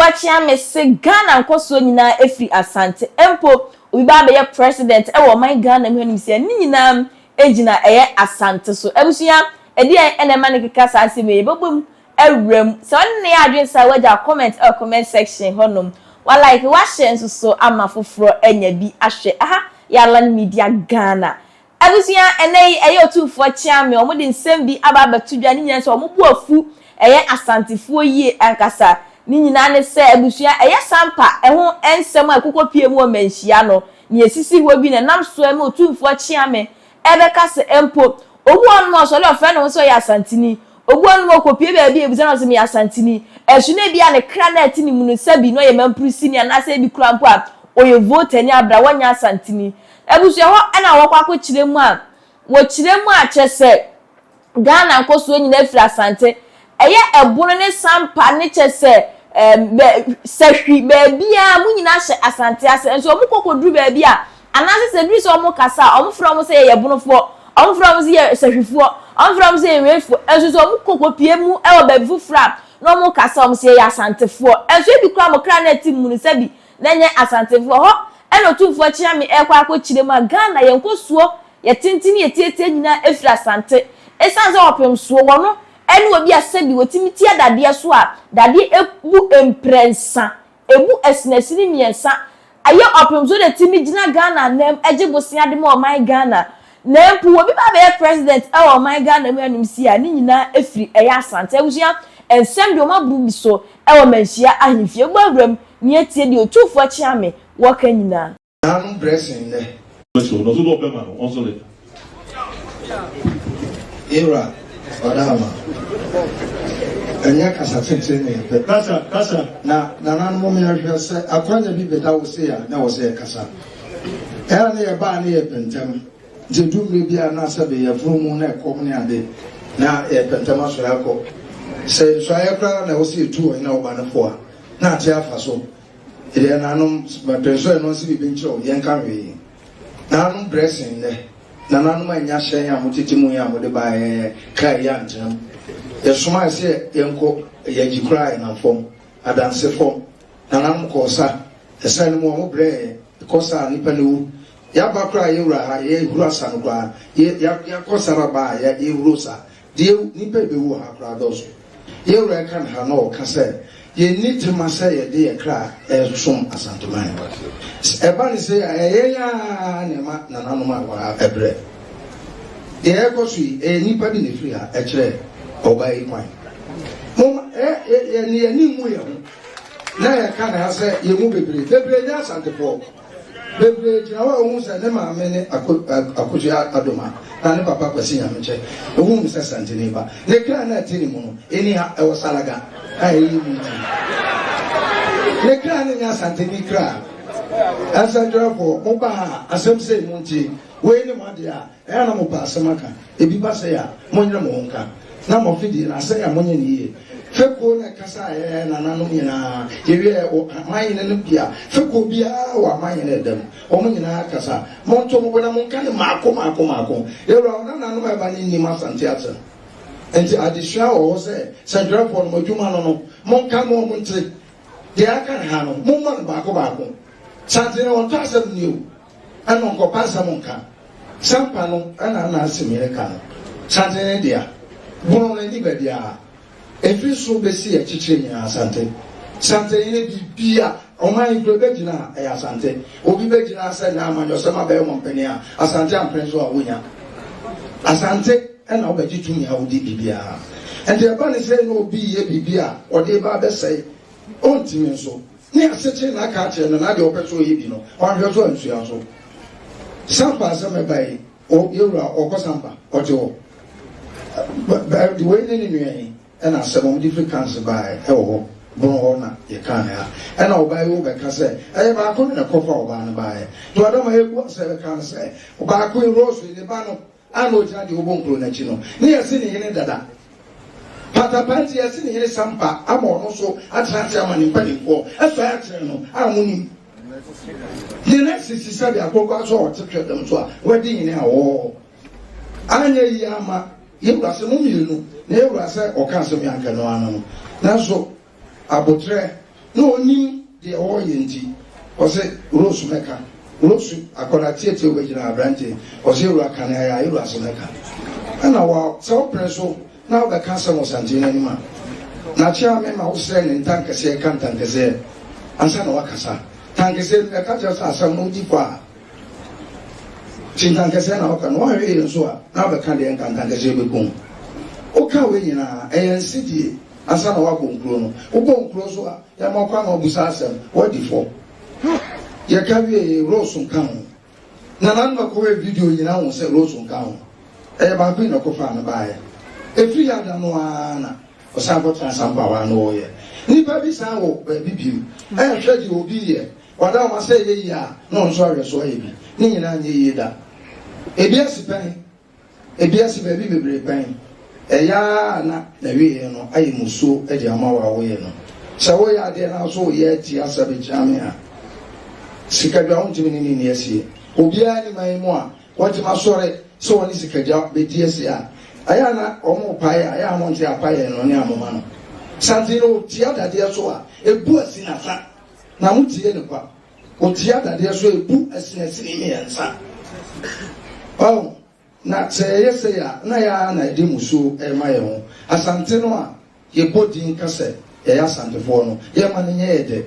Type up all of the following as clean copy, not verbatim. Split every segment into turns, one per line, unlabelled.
AKYEAME se Ghana nkoso nyina efri asante empo obi ba be president e wo man Ghana mu anim se ni nyina ejina eye asante so ebusuya edi ene ma ne keka sa ase me bobom ewrem so ne ya adwen sa waja comment section honom wa like wa share so ama foforo enya bi ahwe aha ya lan media Ghana ebusuya ene eye OTUMFUOR AKYEAME omo de nsem bi aba batudwa ni nyina so omo bu afu eye asantefuo yie ankasa ni nyina ne se ebusuya eye sampa eho ensem akokopie mu o manhia no ni esisi ho bi na nam so eme OTUMFUOR AKYEAME ebe ka se empo obu onu mo so le ofe no so ya asantini obu onu mo kopie be bi ebuza no so me asantini esu na bia ne kra na atini mu no sabi no ye mampru senior na se bi kura mpo a oye vote ni abra wanya asantini ebusuya ho na wo kwa kire mu a wo kire mu a chese Ghana nkoso nyina efri asante eye ebono ne sampa ne chese sehwi bebia mu nyina hye asante ase enso omu kokoduru bebia anase se duru so omu kasa omu fra omu se ye bonofo omu fra omu se ye sehwifo omu fra omu se ye refo enso so omu kokopie mu ewo bebifu fra no omu kasa omu se ye asantefo enso ebi kura mo kra na timu ni sabi na nye asantefo ho eno OTUMFUOR AKYEAME ekwa akokire ma Ghana ye nkosuo ye tintini ye tietie nyina efri asante esanze opem so wono enu obi asabi wotimi tia dade so a dade ebu emprensa ebu esnesini miensa aye opemzo de timi gina Ghana nem ejibosia de mo my Ghana nempu obi ba be president e o my Ghana mu anim sia ni nyina efri eye asante ewusia ensem de o mabru bi so e o manhia ahimfie gbawram ni etie de OTUMFUOR AKYEAME wo ka nyina
I'm blessing there. Era Odama. Anya kasa tete ne kasa na Nananom me ahwe se akwanya bi beta wo se ya na wo se kasa era ne ba ne ye pentam je dumre bi ana sabe ye fumu na ekom ne ade na ye pentam aso ya ko se so ya kra na wo se tu na wo ba na fo na ate afa so ile Nananom ba penso no se bi ncho ye nka we Nananom blessing ne Nananom anya hyen ya motiti mu ya mo de ba kai ya ntam yesoma se yenko yagikura na fom adanse fom Nananom kosa esa ni mo bre kosa ni paniwu ya bakura yewura ha ye hura sanu kwa ya kosa raba ya yewurosa die ni pebewu ha kra doso yewura kan ha no kase ye nitima se ye de kra som asantoman eba ni se ye ya ne ma Nananom agwa ebre ye kosu nipa bi ne firi ha ekire obai kwan mom ni mu ye na ye ka na se ye mu bebre nya asantefo bebre jina wa hu se ne ma me ne akoju adoma na ne papa kwasi nya meche hu mu se santene ba ne kra na tini mu no eni ha e wasalaga ai yi mu ne kra ne nya santene kra asajra ko mo ba asem se mu nti we ni mo dia e na mo pa asemaka ebi ba se ya mo nyina mo nka na mo fidi na se ya mo nyina ye feko na kasa Nananom nyina yewe o manyina no bia feko bia wa manyina dem o mo nyina kasa mo nto mo na mo nka ne mako yero Nananom eba ni ni masante ata enti adisha o se sanjra for mo djuma no mo nka mo nti de aka ha no mo mo bako sante on ta asem ni o ana nko pasa mo nka sampa no ana na asemire ka no sante ne dia bono na ni badia every so be see a chiche ni asante sante ni bibia o man gro be gina e asante obi be gina asa na amanyo se ma be mo mpani a asante ampreso a wonya asante na obaji tumi a wodi bibia and the ban say no obi ye bibia o de ba be say on timi so ni aseche na aka che na de opeso ye bi no o hwe so ansua so sampa se me bai o yewra o ko sampa o je o ba the way ni ni and I said, different cancer by Bona, you can't have. And I'll buy over Casse. I have a couldn't a coffer or ban by. To I don't know what I can say. About Queen Rose with the banner, I know that you won't grow natural. Near sitting in that. Patapanti has seen here some pa, I'm also a transfer in penny for a fair channel. I'm winning. The next is Sabi, I broke out all to them to a wedding in our war. Anya Yama. You was a woman, never say, or cancel me. I can know. Now, so abotre no oni de all yenti ose Rose meka Rose akona tietie we gina abrante ose ru aka na ya ru asomeka ana wa so preso na be kansa mo santine ni ma na chia me ma wo sre ne ntankese kan tankese ansa na wakasa tankese ne ka ja sa asam no di kwa chintankese na waka no ahwe nso a na be kan de tankese be kun o ka we nyina nsidi ansa na wako nkuro no wo bo nkuro so a ya ma kwa na obusa asam what the for ya ka we Rose nkan na nan ma ko video nyina wo se Rose nkan ba ko na ko fa na ba ya efiri ya da no ana o sa ko transamba wa no ye ni ba bi sa wo ba bi bi hwe di obi ye wada ma say ye ya no nso ahwe so ye bi ni nyina nye ye da ebiasi pen ebiasi ba bi bebre pen ya na we ye no ayi muso e di ama wa wo ye no sa wo ya de na so ye ti asabe jame a sikadwa ontimi ni ni esi obi ani mai mu a wati masore so woni sikadwa be di esi a aya na omo pae aya mo nti apae no ne amoma no santino tia dade so a ebu asi na sa na mutie ne kwa o tia dade so ebu asi na sini me yansa oh na se ya na ya na de muso e ma ye ho asante no a ye bodin kase ye asante fo no ye ma ne ye de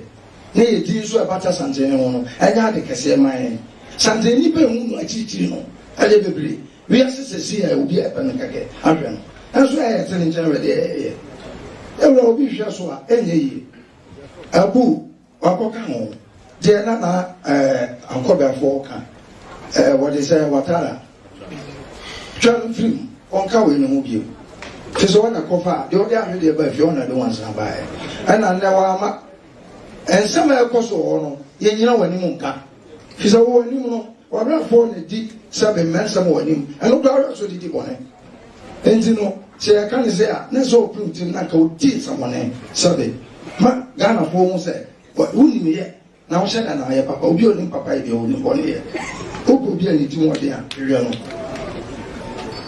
ne ye din so e bata sante ne ho no anya de kase ma ye sante ni be hu no achichi no ale bebre we asese ya obi epen kake ahwe no enso ya tene nchen we de ewura obi hwe so a enye yi abu wakoka ho je na ankobafo ka what is watara twan film onka we no mu bio tiso wana kofa de odi ahwe de ba fi ona de wansa ba ana ne wa ma ensema ekoso ho no ye nyina wani mu nka tiso wo ni mu no wabra fo ne di sabe mensam wani eno gwa so di bone entino se ya kan se a ne so printin na ka odi samone sabe ma gana fo mu se wuni me ye na wo sheda na ye papa obi oni papa ye oni bone ye ogo bi ani ti mo de a hwe no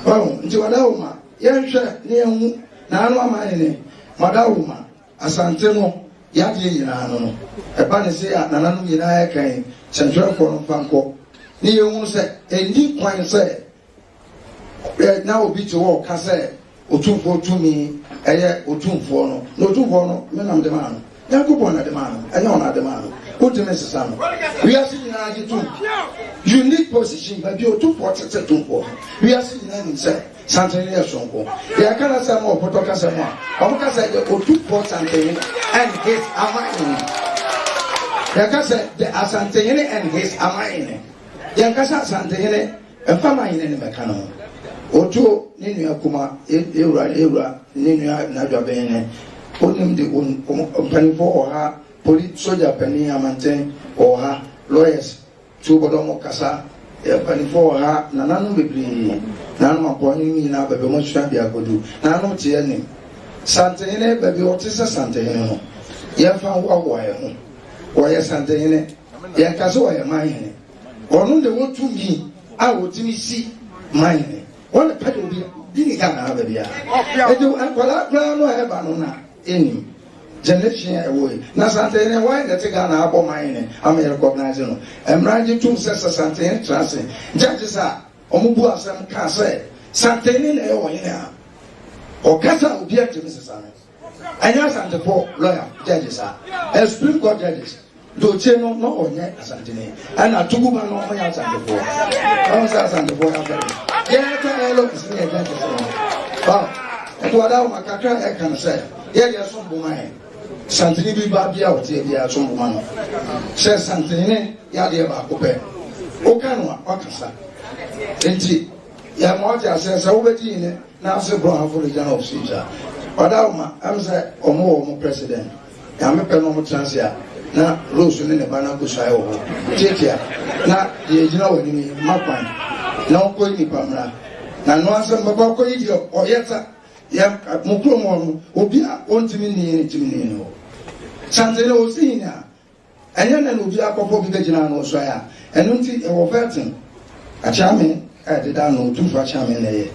oh nti wada wo ma ye hwe ne hu na anu ama ne wada wo ma asante no ya de nyina no no e ba ne se a Nananom nyina ya kan central for no fanko ni ye hu se endi kwan se na obi to wo ka se otumfo tumi eye otumfo no no otumfo no me nam de ma no yakobo na de ma no enya ona de ma no ultimate sesamo we are sitting na gitu unique position but you otumfo tete tumfo we are sitting na ni se santene ya sonko ya kana sa mo poto ka sa mo o ka sa otumfo santene and his amine ya ka sa the asantene and his amine ya ka sa santene e fama ine ne meka no ojo ni nua kuma ewura ni nua na dwaben ne onim de panifo oha police soldier pani amanten oha lawyers tubodomo kasa panifo oha Nananom bebri Nananom aponi ni na bebe mo sua bia godu Nananom tie nim santene bebe otisa santene no ye fa wo ye ho wo ye santene ye kase wo ye mahene onu de wotu mi a wotimi si mahene wọ́n pẹ̀lú obi dini Ghana abẹ́bí a ẹ̀dùn ẹ̀kọ́lá gbọ́n no ẹ̀bà no na ẹ̀nim generation ẹ̀wọ̀ yìí na santene wọ́n yẹn ti Ghana abọ́ mayìn ní àmì recognize no ẹ̀mìrànjì tún sẹ́sẹ̀ santene trase judges a ọmọ bu asẹ́m ká sẹ́ santene na ẹ̀wọ̀ yìí a ọ̀kẹ́sà obi ẹ̀ tẹ̀mí sísá mi ẹ̀yẹ́ asantefo lawyer judges a Supreme Court judges doche no no onye asantene ana tuguba no onye asantefo on sa asantefo ya fere ye ta elo kisi ye dante so ba eto wada ma kakra e kan se ye ye so bo mai santene bi ba bia o tie bia so bo ma no se santene ya de ba ko pe o kanwa akasa enti ya mo ja se wo beti ne na se bro ha for the general officer wada ma am se omo president ya me pe no mo transia na Rose ne bana ko sai wo tietia na ye gina wani ni mapan na ko ni pamra na no asem baba ko yi o yeta ya mukro mo no obi a ontimi ni timi no santene o sinya anya na obi akofo bi gina no so ya enu nti e wo fatin achame e de da no tu fa achame na ye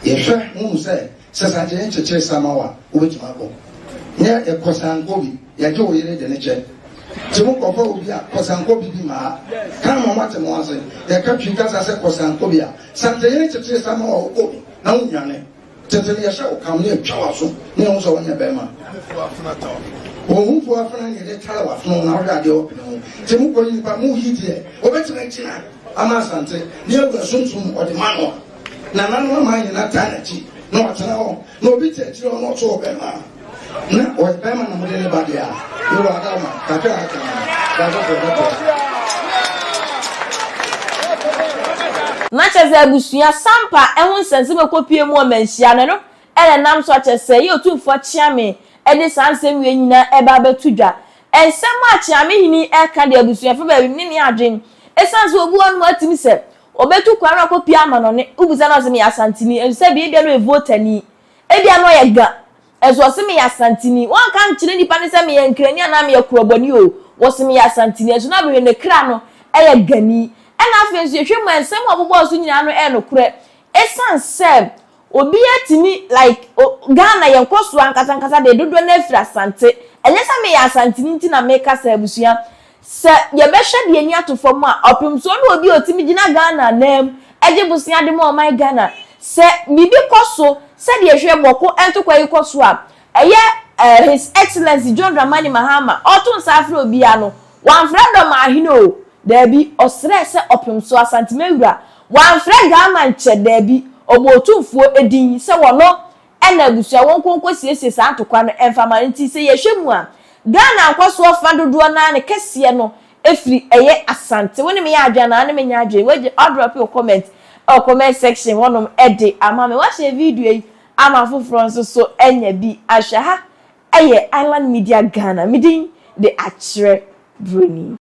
ye hwe hu se santene cheche samawa obetima ko nye e kosan ko bi ya je oyere de ne che timu kofa obi a kosanko bibi ma kan mo mate mo ase ya ka twi kasa se kosanko bi a sante yene cheche sama o obi na unwane tete ya sha o kam ne twa so ne ho so wonya be ma ohun fo afana ne de tara wa fun na ora de o timu ko yin pa mu hiti e obetima china ama sante ne agba sunsun o de mano na nanu ma yin na ta na chi no atena ho no obi te chi o no to o be ma na o be ma na mo de ne ba dia yo wa da ma ka ka ka da do
na cheze abusua sampa ehun sense me kopie mu o manhia no ele nam so chese ye otumfo chiame ede sansem we nyina eba betudwa ensem a chiame hini e ka de abusua fa ba ni ni adwen esanse ogu anu atimi se obetu kwara kopie amano ne ubuza na zemi asantini ense bi bia no e votani e bia no ye ga ezo se me asantini wan kan kire nipa ne se me ye nkrani ana me kuroboni o wo se me asantini ezo na be ne kra no e ye gani ena afensu ehwemu ensem obobo so nyina no e no kure esanse obi atimi like Ghana yenkoso ankasa de dodo na afira asante enye se me asantini nti na meka sa abusua se ye be hwe de ani atofo mu a opimso no obi otimi gina Ghana nam eje busua de mo my Ghana se bibi koso se de hwe boko entokwa yi koso a eye his excellency John Dramani Mahama otun sa afira obi ano wan fredo ma hino dabi osre se opimso asante mewura wan fre gama nche dabi obotumfuo edin se wono ena busua won konko siesie sa atokwa no emfama nti se ye hwemu a Ghana akwaso ofa dodo na ne kese no efiri eye asante woni me ya adwa na ne me nya adwe we drop your comment or comment section wonom ede ama me wa share video yi ama foforo nso so enya bi ahwa ha eye Island Media Ghana midin de Akyere Broni.